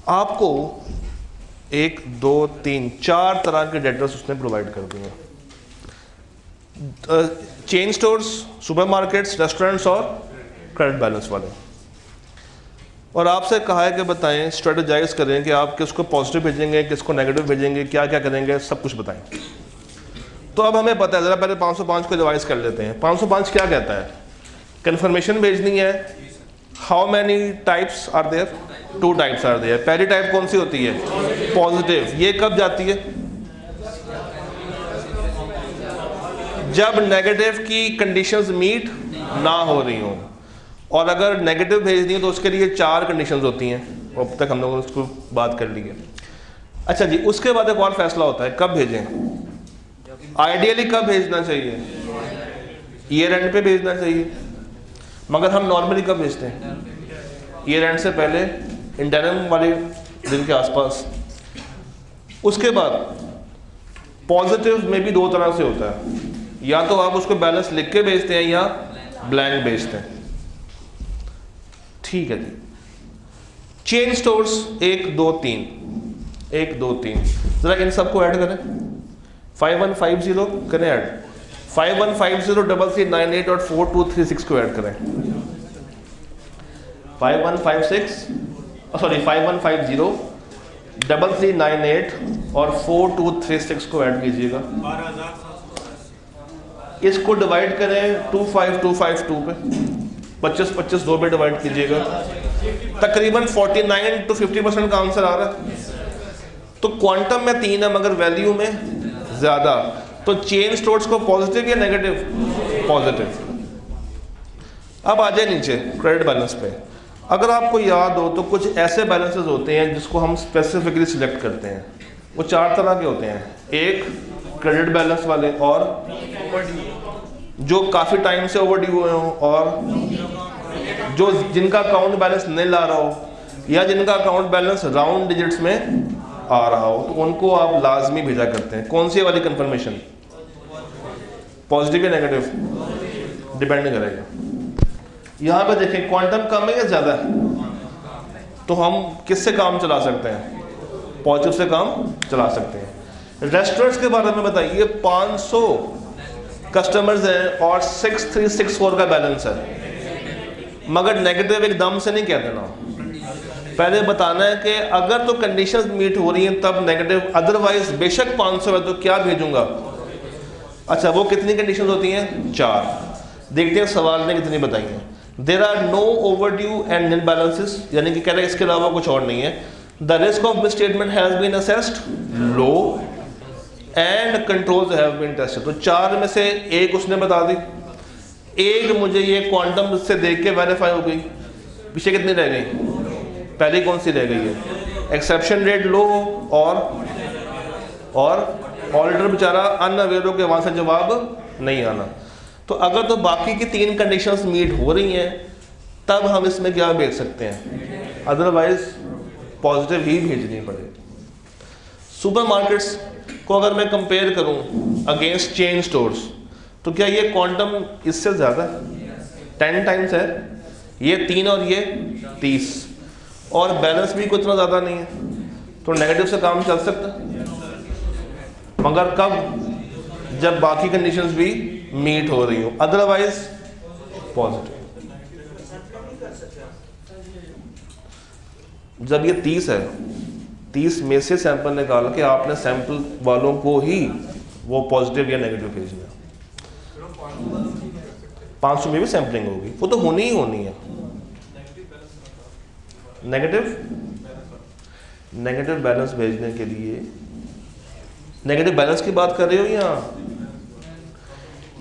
Speaker 1: आपको 1 2 3 4 तरह के डेटर्स उसने प्रोवाइड कर दिए, चेन स्टोर्स, सुपरमार्केट्स, रेस्टोरेंट्स और क्रेडिट बैलेंस वाले। और आपसे कहा है कि बताएं, स्ट्रेटेजाइज करें कि आप किसको पॉजिटिव भेजेंगे, किसको नेगेटिव भेजेंगे, क्या क्या करेंगे, सब कुछ बताएं। तो अब हमें पता है, ज़रा पहले 505 को रिवाइज कर लेते हैं। 505 क्या कहता है? कन्फर्मेशन भेजनी है। How many types are there? 2 types are there. पहली टाइप कौन सी होती है? पॉजिटिव। ये कब जाती है? जब नेगेटिव की कंडीशंस मीट ना हो रही हो। और अगर नेगेटिव भेजनी है तो उसके लिए 4 कंडीशंस होती हैं, अब तक हम लोगों ने उसको बात कर ली है। अच्छा जी, उसके बाद एक और फैसला होता है कब भेजें। आइडियली कब भेजना चाहिए? ईयर एंड पे भेजना चाहिए, मगर हम नॉर्मली कब भेजते हैं? ईयर एंड से पहले, इंटरम वाले दिन के आसपास। उसके बाद पॉजिटिव में भी 2 तरह से होता है, या तो आप उसको बैलेंस लिख के भेजते हैं या ब्लैंक भेजते हैं। ठीक है जी। चेन स्टोर्स 1 2 3 1 2 3, जरा इन सबको ऐड करें। 5150 करें ऐड, 51503398 और 4236 को ऐड करें। 5150 और 4236 को ऐड कीजिएगा। इसको डिवाइड करें 25252 पे, 25 2 पे डिवाइड कीजिएगा। तकरीबन 49 to 50% का आंसर आ रहा है। तो क्वांटम में 3 है मगर वैल्यू में ज़्यादा। तो चेन स्टोर्स को पॉजिटिव या नेगेटिव? पॉजिटिव। अब आ जाए नीचे क्रेडिट बैलेंस पे। अगर आपको याद हो तो कुछ ऐसे बैलेंसेस होते हैं जिसको हम स्पेसिफिकली सिलेक्ट करते हैं। वो 4 तरह के होते हैं। एक क्रेडिट बैलेंस वाले, और जो काफ़ी टाइम से ओवरड्यू हुए हों, और जो जिनका अकाउंट बैलेंस नहीं ला रहा हो, या जिनका अकाउंट बैलेंस राउंड डिजिट्स में आ रहा हो, तो उनको आप लाजमी भेजा करते हैं। कौन सी वाली कंफर्मेशन? पॉजिटिव या नेगेटिव? डिपेंड करेगा। यहाँ पे देखें क्वांटम कम है या ज़्यादा है, तो हम किससे काम चला सकते हैं? पॉजिटिव से काम चला सकते हैं। रेस्टोरेंट्स के बारे में बताइए। 500 कस्टमर्स हैं और 6364 का बैलेंस है, मगर नेगेटिव एकदम से नहीं कह देना। पहले बताना है कि अगर तो कंडीशंस मीट हो रही हैं तब नेगेटिव, अदरवाइज बेशक 500 है तो क्या भेजूंगा। अच्छा, वो कितनी कंडीशंस होती हैं? 4। देखते हैं सवाल ने कितनी बताई हैं। There are no overdue and nil balances, यानी कि कह रहे हैं इसके अलावा कुछ और नहीं है। The risk of misstatement has been assessed low and controls have been tested. तो 4 में से एक उसने बता दी। एक मुझे ये क्वांटम से देख के वेरीफाई हो गई। पीछे कितनी रह गई? पहली कौन सी रह गई है? एक्सेप्शन रेट लो, और ऑडिटर बेचारा अनअवेयर हो के वहाँ से जवाब नहीं आना। तो अगर तो बाकी की 3 कंडीशंस मीट हो रही हैं तब हम इसमें क्या भेज सकते हैं, अदरवाइज पॉजिटिव ही भेजनी पड़ेगी। सुपरमार्केट्स को अगर मैं कंपेयर करूं अगेंस्ट चेन स्टोर्स, तो क्या ये क्वांटम इससे ज़्यादा 10 टाइम्स है? ये 3 और ये 30, और बैलेंस भी कुछ इतना ज़्यादा नहीं है, तो नेगेटिव से काम चल सकता है। मगर कब? जब बाकी कंडीशंस भी मीट हो रही हो, अदरवाइज पॉजिटिव। जब ये 30 है, 30 में से सैंपल निकाल के आपने सैंपल वालों को ही वो पॉजिटिव या नेगेटिव भेजना। 500 में भी सैंपलिंग होगी, वो तो होनी ही होनी है। नेगेटिव बैलेंस भेजने के लिए, नेगेटिव बैलेंस की बात कर रहे हो या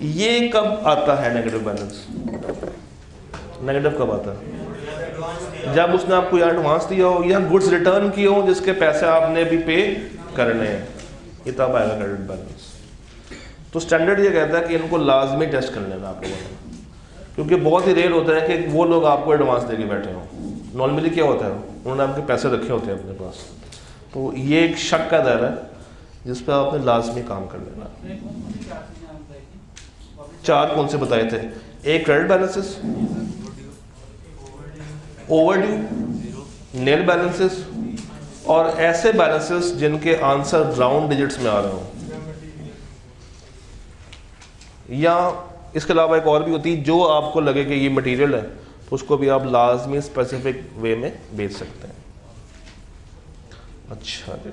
Speaker 1: ये कब आता है? नेगेटिव बैलेंस नेगेटिव कब आता है? जब उसने आपको या एडवांस दिया हो या गुड्स रिटर्न किए हो जिसके पैसे आपने भी पे करने हैं, ये तब आएगा क्रेडिट बैलेंस। तो स्टैंडर्ड ये कहता है कि इनको लाजमी टेस्ट कर लेना आप लोगों ने, क्योंकि बहुत ही रेयर होता है कि वो लोग आपको एडवांस देके बैठे हों। नॉर्मली क्या होता है, उन्होंने आपके पैसे रखे होते हैं अपने पास। तो ये एक शक का दायरा है जिस पर आपने लाजमी काम कर लेना। 4 कौन से बताए थे? एक क्रेडिट बैलेंसेस, ओवरड्यू, नील बैलेंसेस, और ऐसे बैलेंसेस जिनके आंसर राउंड डिजिट्स में आ रहे हों, या इसके अलावा एक और भी होती है, जो आपको लगे कि ये मटेरियल है तो उसको भी आप लाजमी स्पेसिफिक वे में बेच सकते हैं। अच्छा जी,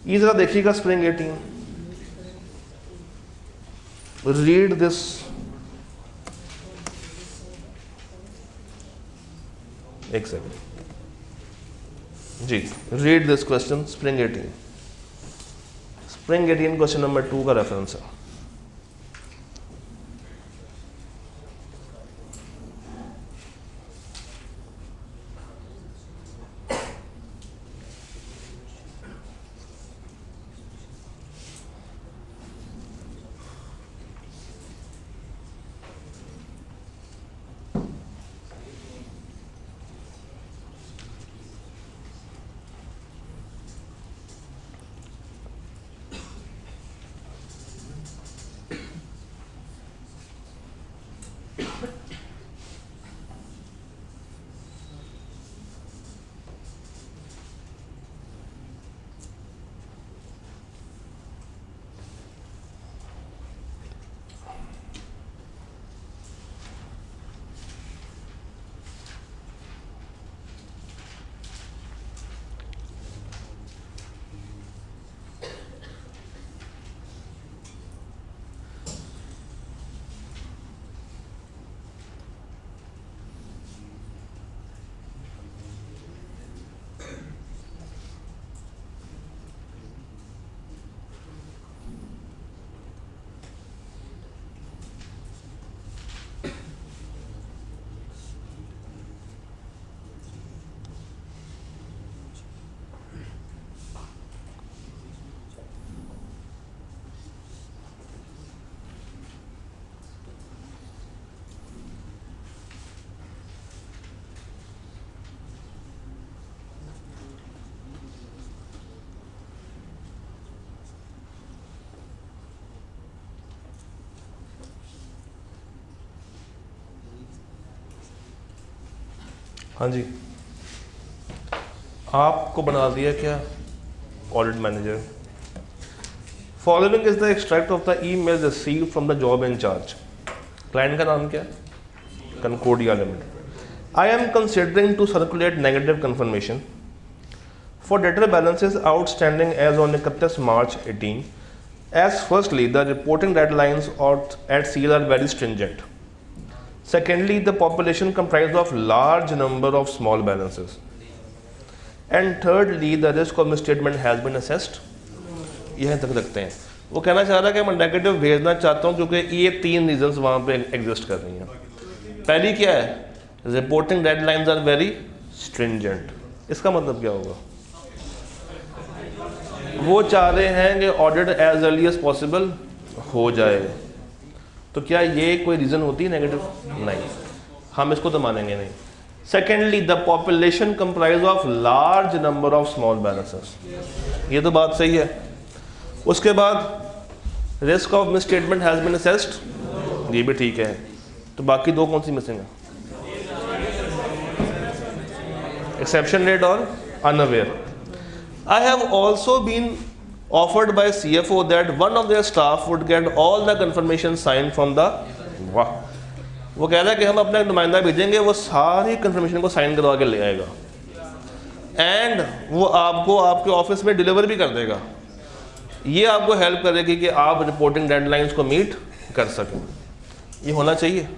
Speaker 1: ये ज़रा देखिएगा स्प्रिंग 18, रीड दिस। एक सेकंड जी, read this question, spring 18। Spring 18 question number 2 का रेफरेंस है। हाँ जी, आपको बना दिया क्या audit manager. Following is the extract of the email received from the job in charge. Client का नाम क्या है? Kankodia limited. I am considering to circulate negative confirmation for debtor balances outstanding as on 31 March 18, as firstly the reporting deadlines at CL are very stringent. Secondly, the population comprised of large number of small balances. And thirdly, the risk of misstatement has been assessed. यह तक रखते हैं। वो कहना चाह रहा है कि मैं नेगेटिव भेजना चाहता हूँ क्योंकि ये 3 रीजंस वहाँ पे एग्जिस्ट कर रही हैं। पहली क्या है? Reporting deadlines are very stringent. इसका मतलब क्या होगा? वो चाह रहे हैं कि audit as early as possible हो जाए। तो क्या ये कोई रीज़न होती है नेगेटिव? नहीं, हम इसको तो मानेंगे नहीं। Secondly, the population comprise of large number of small balances. ये तो बात सही है। उसके बाद risk of mis statement has been assessed, ये भी ठीक है। तो बाकी 2 कौन सी मिसिंग है? एक्सेप्शन रेट और unaware. I have also been offered by CFO that one of their staff would get all the confirmation signed from the वाह, वो कह रहा है कि हम अपना नुमाइंदा भेजेंगे, वो सारी कंफर्मेशन को साइन करवा के ले आएगा एंड वो आपको आपके ऑफिस में डिलीवर भी कर देगा। ये आपको हेल्प करेगी कि आप रिपोर्टिंग डेडलाइंस को मीट कर सकें। ये होना चाहिए।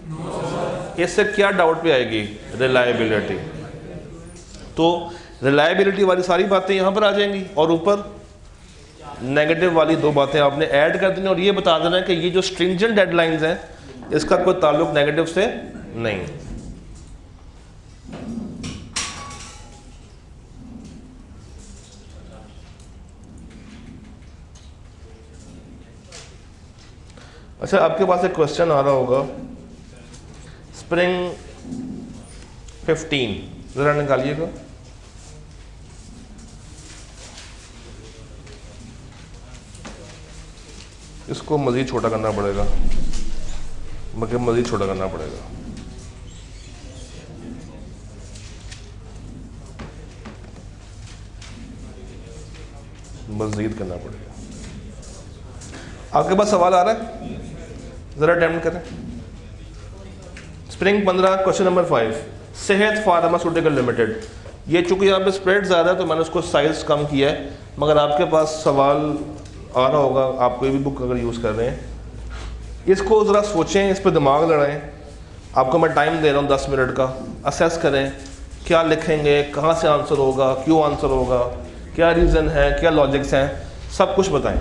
Speaker 1: इससे क्या डाउट पे आएगी? रिलायबिलिटी। तो रिलायबिलिटी वाली सारी बातें यहाँ पर आ जाएंगी और ऊपर नेगेटिव वाली 2 बातें आपने ऐड कर देनी और ये बता देना है कि ये जो स्ट्रिंजेंट डेडलाइंस हैं इसका कोई ताल्लुक नेगेटिव से नहीं। अच्छा, आपके पास एक क्वेश्चन आ रहा होगा, स्प्रिंग 15 जरा निकालिएगा। इसको मज़ीद छोटा करना पड़ेगा, मगर मज़ीद छोटा करना पड़ेगा। मज़ीद करना पड़ेगा। आपके पास सवाल आ रहा है? ज़रा अटेम्प्ट करें। स्प्रिंग 15 क्वेश्चन नंबर 5, सेहत फार्मास्यूटिकल लिमिटेड। ये चूँकि यहाँ पे स्प्रेड ज़्यादा है तो मैंने उसको साइज़ कम किया है, मगर आपके पास सवाल आ रहा होगा, आप कोई भी बुक अगर यूज़ कर रहे हैं, इसको ज़रा सोचें, इस पर दिमाग लड़ाएं। आपको मैं टाइम दे रहा हूँ 10 मिनट का, असेस करें क्या लिखेंगे, कहाँ से आंसर होगा, क्यों आंसर होगा, क्या रीज़न है, क्या लॉजिक्स हैं, सब कुछ बताएं।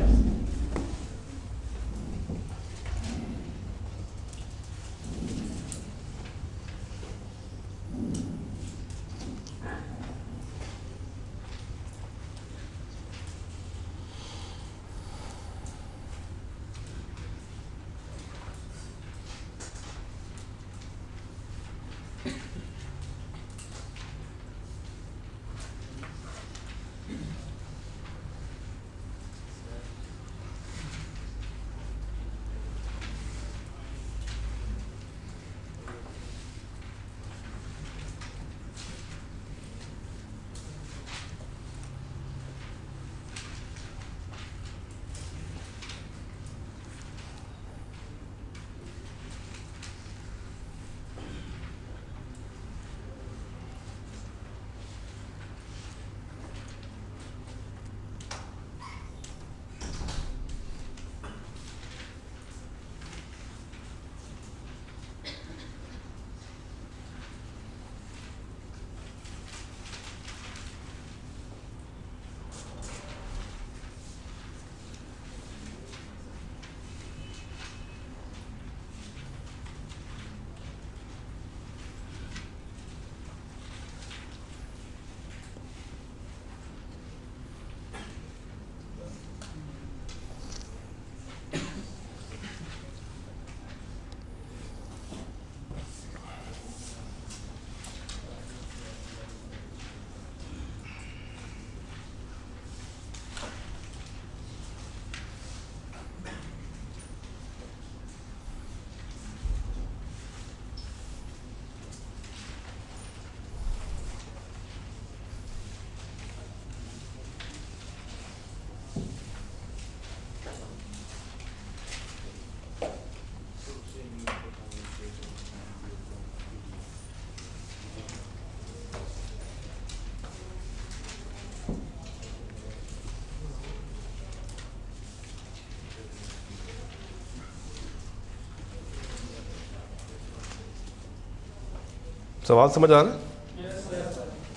Speaker 1: सवाल समझ आ रहा है?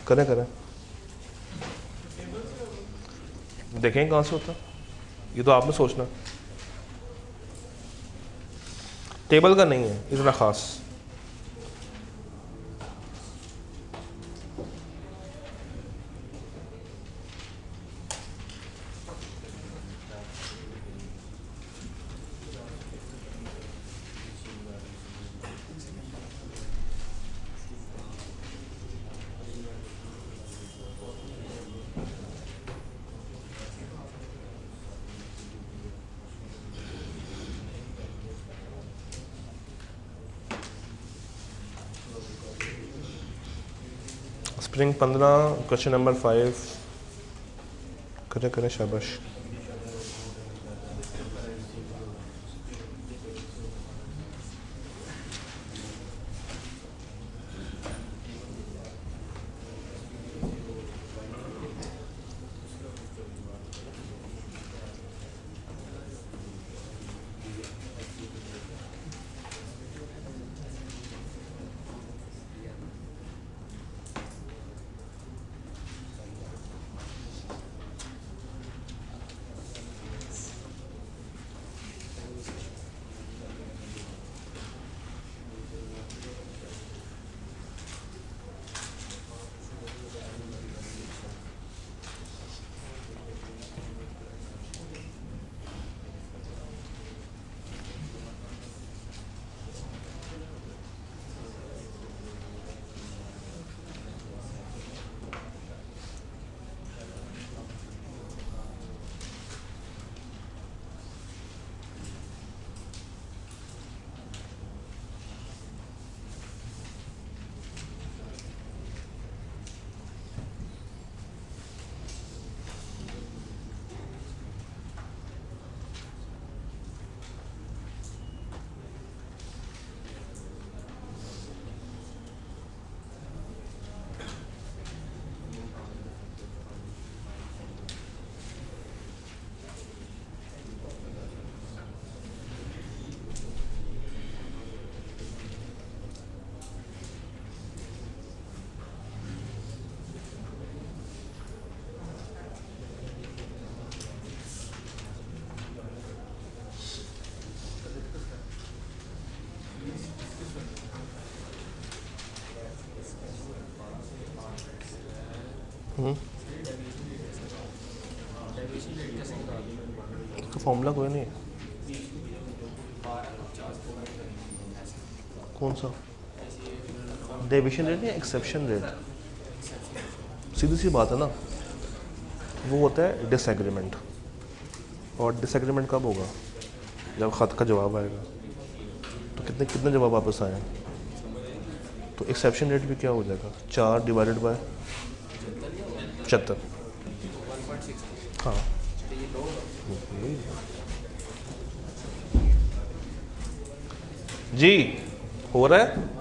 Speaker 1: करें देखें कहाँ से होता, ये तो आपने सोचना। टेबल का नहीं है इतना ख़ास। स्प्रिंग 15 क्वेश्चन नंबर 5 करें शाबाश। फॉर्मूला कोई नहीं है, कौन सा? डेविएशन रेट या एक्सेप्शन रेट? सीधी सी बात है ना, वो होता है डिसएग्रीमेंट। और डिसएग्रीमेंट कब होगा? जब ख़त का जवाब आएगा। तो कितने कितने जवाब वापस आए? तो एक्सेप्शन रेट भी क्या हो जाएगा? 4 डिवाइडेड बाय 75। हाँ जी, हो रहा है।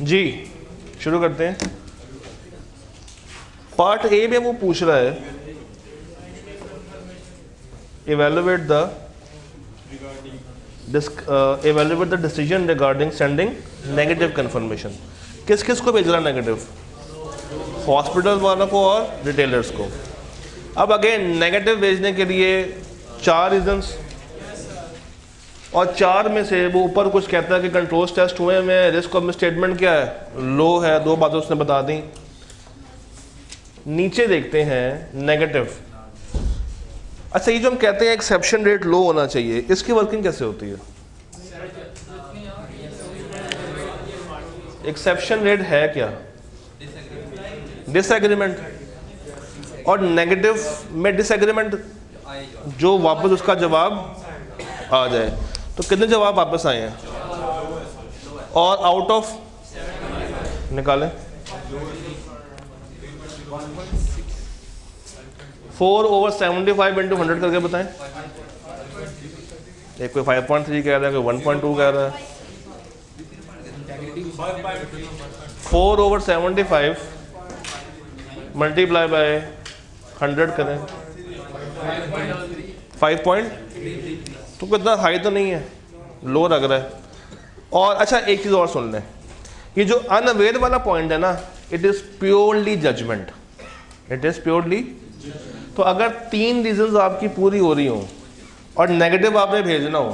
Speaker 1: जी शुरू करते हैं। पार्ट ए में वो पूछ रहा है evaluate the decision regarding sending negative confirmation। किस किस को भेज रहा है नेगेटिव? हॉस्पिटल वालों को और रिटेलर्स को। अब अगेन नेगेटिव भेजने के लिए 4 रीजंस, और 4 में से वो ऊपर कुछ कहता है कि कंट्रोल्स टेस्ट हुए में रिस्क ऑफ स्टेटमेंट क्या है? लो है। 2 बातें उसने बता दी। नीचे देखते हैं नेगेटिव। अच्छा, ये जो हम कहते हैं एक्सेप्शन रेट लो होना चाहिए, इसकी वर्किंग कैसे होती है? एक्सेप्शन रेट है क्या? डिसएग्रीमेंट। और नेगेटिव में डिसएग्रीमेंट जो वापस उसका जवाब आ जाए। तो कितने जवाब वापस आए हैं? और आउट ऑफ निकालें 4/75 × 100 करके बताएं। एक कोई 5.3 कह रहा है, कोई 1.2 कह रहा है। 4/75 मल्टीप्लाई बाय 100 करें 5. तो कितना हाई तो नहीं है, लो लग रहा है। और अच्छा एक चीज़ और सुन लें, ये जो अनअवेयर वाला पॉइंट है ना, it is purely judgement. It is purely. तो अगर 3 रीजंस आपकी पूरी हो रही हो और नेगेटिव आपने भेजना हो,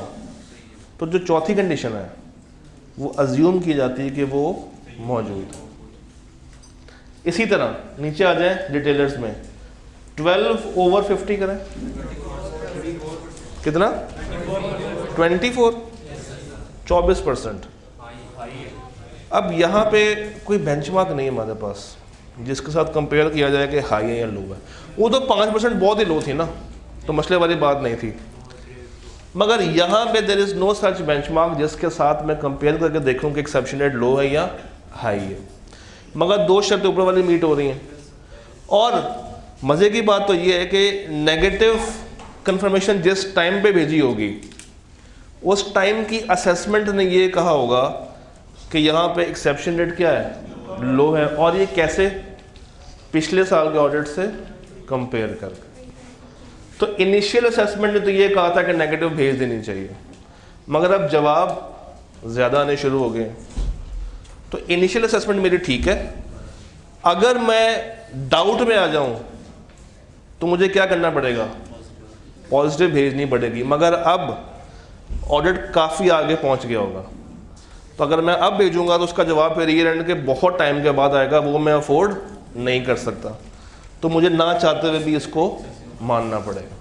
Speaker 1: तो जो चौथी कंडीशन है वो अज्यूम की जाती है कि वो मौजूद है। इसी तरह नीचे आ जाए डिटेलर्स में 12/50 करें, कितना? 24%। अब यहाँ पे कोई बेंचमार्क नहीं है हमारे पास जिसके साथ कंपेयर किया जाए कि हाई है या लो है। वो तो 5% बहुत ही लो थी ना, तो मसले वाली बात नहीं थी। मगर यहाँ पे there is no such benchmark जिसके साथ मैं कंपेयर करके देखूँ कि एक्सेप्शन रेट लो है या हाई है। मगर 2 शर्तें ऊपर वाली मीट हो रही हैं। और मज़े की बात तो ये है कि नेगेटिव कंफर्मेशन जिस टाइम पे भेजी होगी, उस टाइम की असेसमेंट ने ये कहा होगा कि यहाँ पे एक्सेप्शन रेट क्या है? लो है। और ये कैसे? पिछले साल के ऑडिट से कंपेयर करके। तो इनिशियल असेसमेंट ने तो ये कहा था कि नेगेटिव भेज देनी चाहिए, मगर अब जवाब ज़्यादा आने शुरू हो गए। तो इनिशियल असेसमेंट मेरी ठीक है। अगर मैं डाउट में आ जाऊं तो मुझे क्या करना पड़ेगा, पॉजिटिव भेजनी पड़ेगी। मगर अब ऑडिट काफ़ी आगे पहुंच गया होगा, तो अगर मैं अब भेजूंगा तो उसका जवाब फिर ईयर एंड के बहुत टाइम के बाद आएगा, वो मैं अफोर्ड नहीं कर सकता, तो मुझे ना चाहते हुए भी इसको मानना पड़ेगा।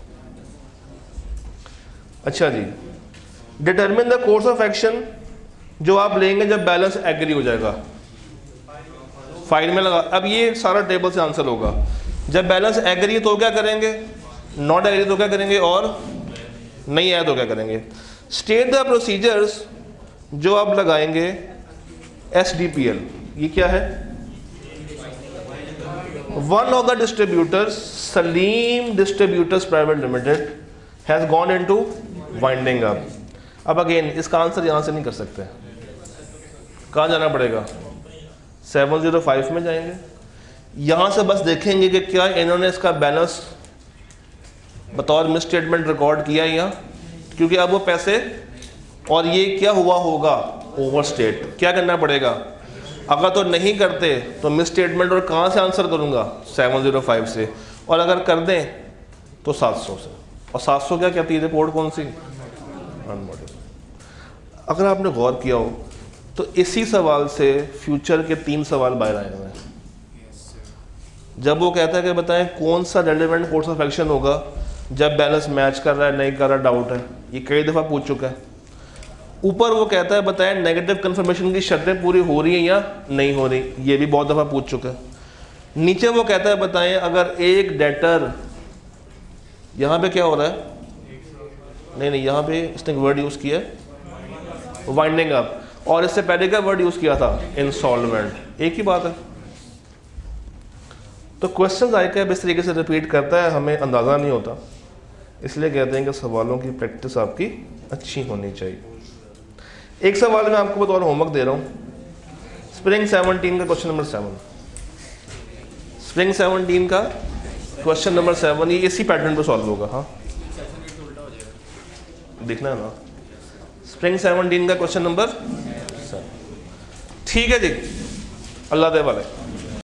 Speaker 1: अच्छा जी, determine the course of action जो आप लेंगे जब बैलेंस एग्री हो जाएगा। फाइल में लगा, अब ये सारा टेबल से आंसर होगा। जब बैलेंस एग्री तो क्या करेंगे, नॉट एग्री तो क्या करेंगे, और नहीं आया तो क्या करेंगे। स्टेट द प्रोसीजर्स जो आप लगाएंगे SDPL, ये क्या है, one of the distributors Salim distributors private limited has gone into winding up. अब अगेन इसका आंसर यहां से नहीं कर सकते, कहाँ जाना पड़ेगा, 705 में जाएंगे। यहां से बस देखेंगे कि क्या इन्होंने इसका बैलेंस बतौर मिस स्टेटमेंट रिकॉर्ड किया या, क्योंकि अब वो पैसे और ये क्या हुआ होगा, ओवरस्टेट। क्या करना पड़ेगा, अगर तो नहीं करते तो मिस स्टेटमेंट, और कहाँ से आंसर करूँगा, 705 से, और अगर कर दें तो 700 से। और 700 क्या कहती है रिपोर्ट, कौन सी, अनमॉडिफाइड। अगर आपने गौर किया हो तो इसी सवाल से फ्यूचर के 3 सवाल बाहर आए हुए हैं। जब वो कहता है कि बताएं कौन सा रेलेवेंट कोर्स ऑफ एक्शन होगा जब बैलेंस मैच कर रहा है, नहीं कर रहा, डाउट है, ये कई दफ़ा पूछ चुका है। ऊपर वो कहता है बताएं नेगेटिव कन्फर्मेशन की शर्तें पूरी हो रही हैं या नहीं हो रही, ये भी बहुत दफ़ा पूछ चुका है। नीचे वो कहता है बताएं अगर एक डेटर, यहाँ पे क्या हो रहा है, नहीं यहाँ पे इसने वर्ड यूज़ किया है वाइंडिंग अप, और इससे पहले का वर्ड यूज़ किया था इंसॉल्वेंट, एक ही बात है। तो क्वेश्चन आएगा इस तरीके से रिपीट करता है, हमें अंदाज़ा नहीं होता, इसलिए कहते हैं कि सवालों की प्रैक्टिस आपकी अच्छी होनी चाहिए। एक सवाल मैं आपको बतौर होमवर्क दे रहा हूँ, स्प्रिंग 17 का क्वेश्चन नंबर 7, स्प्रिंग 17 का क्वेश्चन नंबर 7, ये इसी पैटर्न पे सॉल्व होगा। हाँ देखना है ना, स्प्रिंग 17 का क्वेश्चन नंबर 7। ठीक है जी, अल्लाह दे वाले।